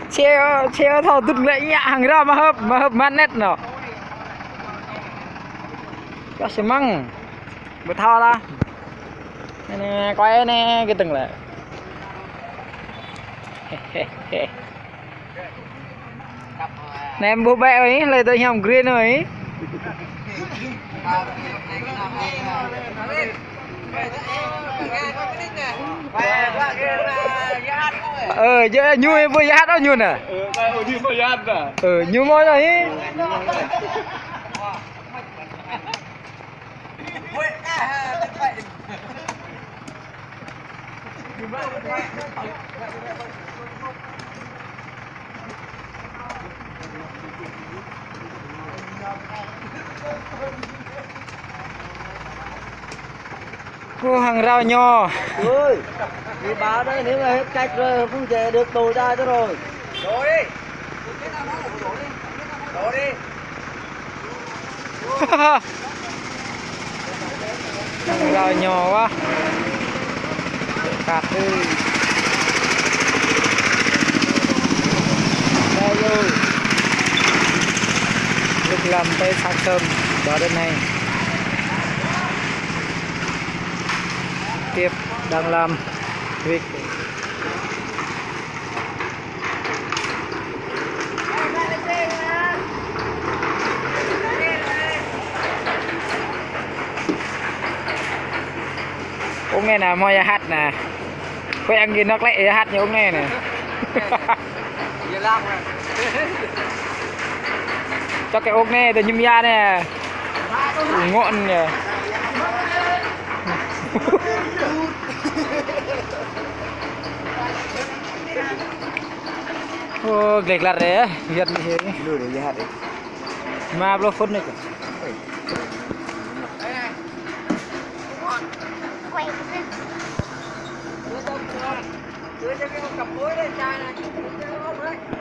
Xe thầu tụt lệ nhạ hàng ra mà hấp mát nét nó có xe măng bữa thao ra nè quay nè cái từng là nè em bố bẹ ấy lấy tôi nhầm green rồi nhu em vừa hát đó nhu nè nhu ngồi rồi ấy cô hàng rau nho ơi thì báo đấy nếu mà hết cách rồi không thể được đổ ra cho rồi đổ đi hàng rau nho quá cạt đi đây rồi lúc làm tay sạc sơm vào đây này tiếp đang làm việc ông nghe nè moi hát nè quay ăn gì nó lại hát như ông nghe nè cho cái ốc này từ nhum da nè ngọn nè ô gạch lạt đấy việt như thế đưa để hạt đấy mà bao phút nữa Đưa cho cái cặp muối lên chai này.